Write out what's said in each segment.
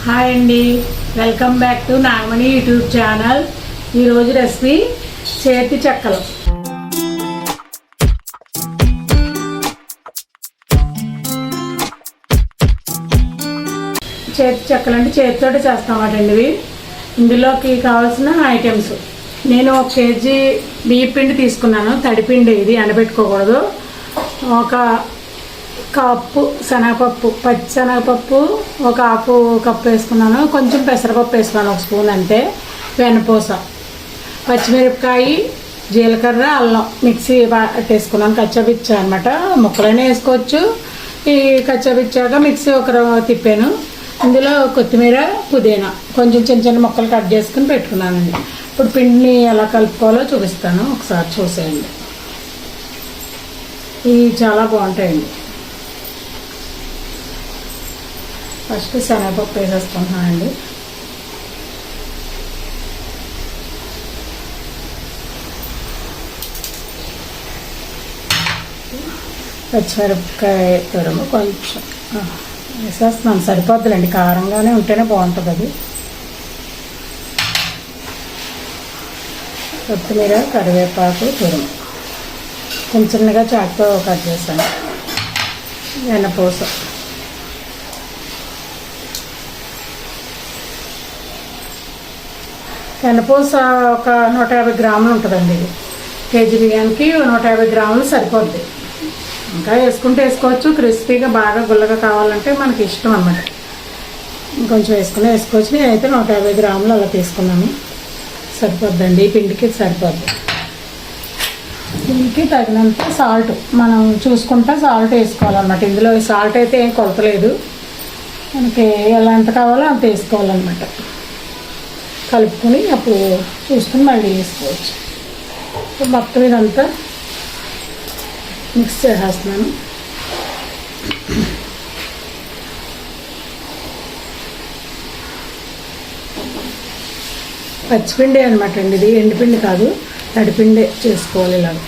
Hi అండి, welcome back to Nagamani YouTube channel. ఈరోజు recipe చేతి చెక్కలు. చేతి చెక్కలు అంటే చేతితోటి చేస్తామటండి ఇవి. ఇందులోకి కావాల్సిన ఐటమ్స్, నేను 1 కేజీ బియ్యం పిండి తీసుకున్నాను. తడిపిండి, ఇది ఎండబెట్టుకోకూడదు. 1 కప్పు శనగపప్పు, పచ్చి శనగపప్పు 1/2 కప్పు వేసుకున్నాను. కొంచెం పెసరపప్పు వేసుకున్నాను, 1 స్పూన్ అంతే. వెన్నపూస, పచ్చిమిరపకాయ, జీలకర్ర, అల్లం మిక్సీ వేసుకున్నాను. కచ్చబిచ్చా అనమాట. ముక్కలైనా వేసుకోవచ్చు. ఈ కచ్చబిచ్చాక మిక్సీ తిప్పాను. ఇందులో కొత్తిమీర, పుదీనా కొంచెం చిన్న చిన్న ముక్కలు కట్ చేసుకుని పెట్టుకున్నానండి. ఇప్పుడు పిండిని ఎలా కలుపుకోవాలో చూపిస్తాను, ఒకసారి చూసేయండి. ఇవి చాలా బాగుంటాయండి. ఫస్ట్ శనగపప్పు వేసేసుకుంటున్నానండి. పచ్చిమిరపకాయ తురుము కొంచెం వేసేస్తున్నాను, సరిపోద్దులండి. కారంగానే ఉంటేనే బాగుంటుంది అది. కొత్తిమీర, కరివేపాకు తురుము చిన్న చిన్నగా చాకుతో కట్ చేశాను. వెన్నపూస, వెన్నపూస ఒక 150 గ్రాములు ఉంటుందండి. ఇది కేజీ బియ్యానికి 150 గ్రాములు సరిపోద్ది. ఇంకా వేసుకుంటే వేసుకోవచ్చు. క్రిస్పీగా బాగా గుల్లగా కావాలంటే మనకి ఇష్టం అన్నమాట. ఇంకొంచెం వేసుకోవచ్చు. నేనైతే 150 గ్రాములు అలా తీసుకున్నాను. సరిపోద్దండి, ఈ పిండికి సరిపోద్ది. దీనికి తగినంత సాల్ట్ మనం చూసుకుంటా సాల్ట్ వేసుకోవాలన్నమాట. ఇందులో సాల్ట్ అయితే ఏం కొలతలేదు, మనకి ఎలా ఎంత కావాలో అంత వేసుకోవాలన్నమాట. కలుపుకొని అప్పుడు చూసుకుని మళ్ళీ వేసుకోవచ్చు. మొత్తం ఇదంతా మిక్స్ చేసేస్తున్నాను. పచ్చిపిండి అనమాట అండి ఇది, ఎండిపిండి కాదు, తడిపిండి చేసుకోవాలి. ఇలాగ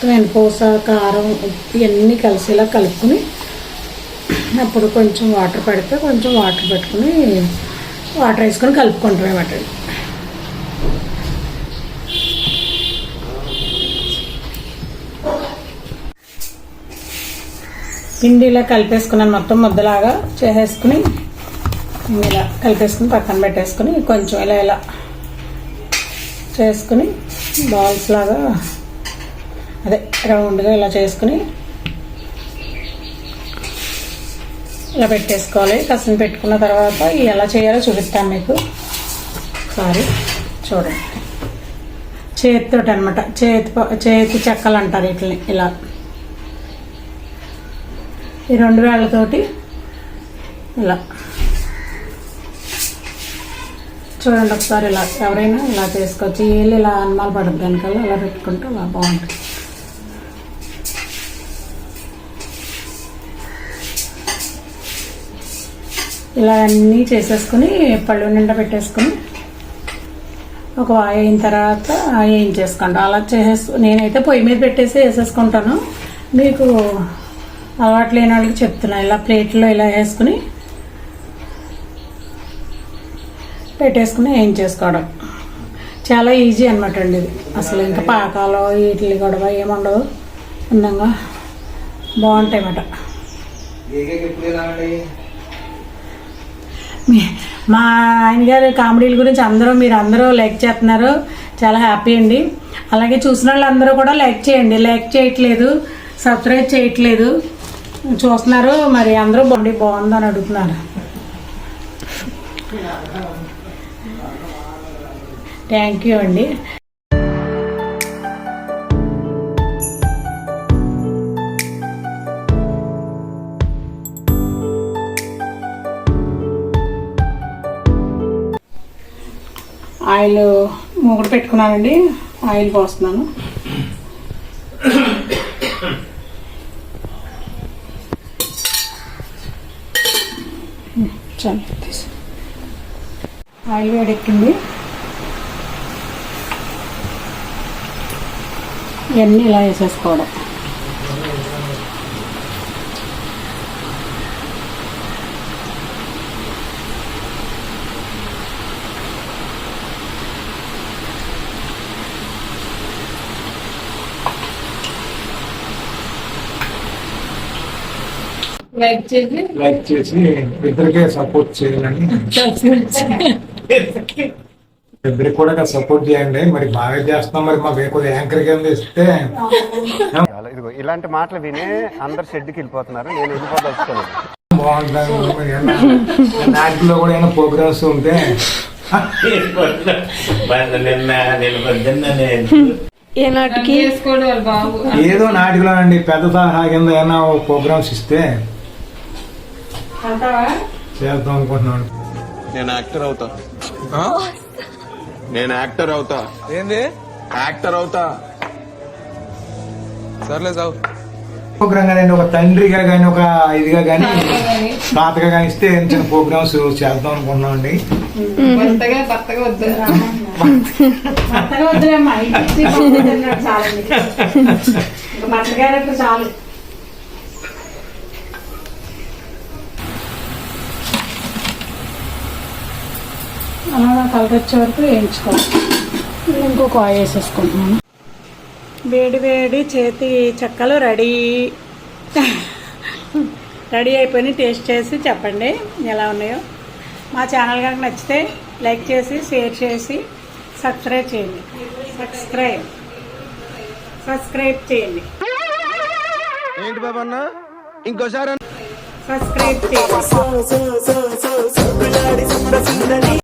వెన్నపూస, కారం, ఉప్పు ఇవన్నీ కలిసేలా కలుపుకొని అప్పుడు కొంచెం వాటర్ పడితే కొంచెం వాటర్ పెట్టుకుని వాటర్ వేసుకొని కలుపుకుంటాం అన్నమాట. పిండి ఇలా కలిపేసుకున్నాను, మొత్తం ముద్దలాగా చేసేసుకుని ఇలా కలిపేసుకుని పక్కన పెట్టేసుకుని కొంచెం ఇలా చేసుకుని బాల్స్ లాగా అదే రౌండ్గా ఇలా చేసుకుని ఇలా పెట్టేసుకోవాలి. కసం పెట్టుకున్న తర్వాత ఎలా చేయాలో చూపిస్తాను మీకు. ఒకసారి చూడండి. చేతితోటి అనమాట, చేతి చెక్కలు అంటారు వీటిని. ఇలా ఈ 2 వేళ్ళతోటి ఇలా చూడండి ఒకసారి. ఇలా ఎవరైనా ఇలా చేసుకోవచ్చు. వీళ్ళు ఇలా అనుమాలు పడద్దు దానికల్లా అలా పెట్టుకుంటే అలా బాగుంటుంది. ఇలా అన్నీ చేసేసుకుని పళ్ళు నిండా పెట్టేసుకుని ఒక వాయి అయిన తర్వాత వేయించేసుకోండి. అలా నేనైతే పొయ్యి మీద పెట్టేసి వేసేసుకుంటాను. మీకు అలవాటు లేని వాళ్ళకి చెప్తున్నా. ఇలా ప్లేట్లో ఇలా వేసుకుని పెట్టేసుకుని వేయించేసుకోవడం చాలా ఈజీ అనమాట అండి ఇది. అసలు ఇంకా పాకాలో వీటి గొడవ ఏముండదు, అందంగా బాగుంటాయి అన్నమాట. మా ఆయన గారి కామెడీల గురించి మీరు అందరూ లైక్ చేస్తున్నారు, చాలా హ్యాపీ అండి. అలాగే చూసిన వాళ్ళందరూ కూడా లైక్ చేయండి. లైక్ చేయట్లేదు, సబ్స్క్రైబ్ చేయట్లేదు, చూస్తున్నారు. మరి అందరూ బాగుందని అడుగుతున్నారు. థ్యాంక్ యూ అండి. ఆయిల్ మూగుడు పెట్టుకున్నానండి. ఆయిల్ పోస్తున్నాను. చాలా ఆయిల్ వేడెక్కింది. ఇవన్నీ ఇలా వేసేసుకోవడం. లైక్ చేసి ఇద్దరికే సపోర్ట్ చేయాలని, ఇద్దరికి కూడా సపోర్ట్ చేయండి. మరి బాగా చేస్తున్నాం, మరి మాకు కొద్దిగా యాంకర్ కింద ఇస్తే. ఇదిగో ఇలాంటి మాటలు వినే అందరు షెడ్కి వెళ్ళిపోతున్నారు, నేను వెళ్ళిపోదలుచుకోలేదు. బాగుంటుంది. నాటిలో కూడా ఏమైనా ప్రోగ్రామ్స్ ఉంటే ఏదో నాటికలో అండి పెద్ద తరహా కింద ఏమైనా ప్రోగ్రామ్స్ ఇస్తే చేద్దాం అనుకుంటున్నాను. నేను యాక్టర్ అవుతా. నేను యాక్టర్ అవుతా. ఏంది యాక్టర్ అవుతా. సర్లే సావు. ప్రోగ్రామ్ కానీ ఒక తండ్రిగా కానీ ఒక ఇదిగా కానీ తాతగా కానీ ఇస్తే చిన్న ప్రోగ్రామ్స్ చేద్దాం అనుకుంటున్నాం అండి. భర్తగా వద్దులేమ్మా, చాలండి. భర్త క్యారెక్టర్ చాలు. అలా కలర్ వచ్చే వరకు వేయించుకోవాలి. ఇంకొక ఆయిల్ వేసేసుకుంటున్నాను. వేడి వేడి చేతి చెక్కలు రెడీ అయిపోయి టేస్ట్ చేసి చెప్పండి ఎలా ఉన్నాయో. మా ఛానల్ కనుక నచ్చితే లైక్ చేసి షేర్ చేసి సబ్స్క్రైబ్ చేయండి. సబ్స్క్రైబ్ చేయండి. ఏంటి బాబా అన్న ఇంకోసారి సబ్స్క్రైబ్ చేయండి.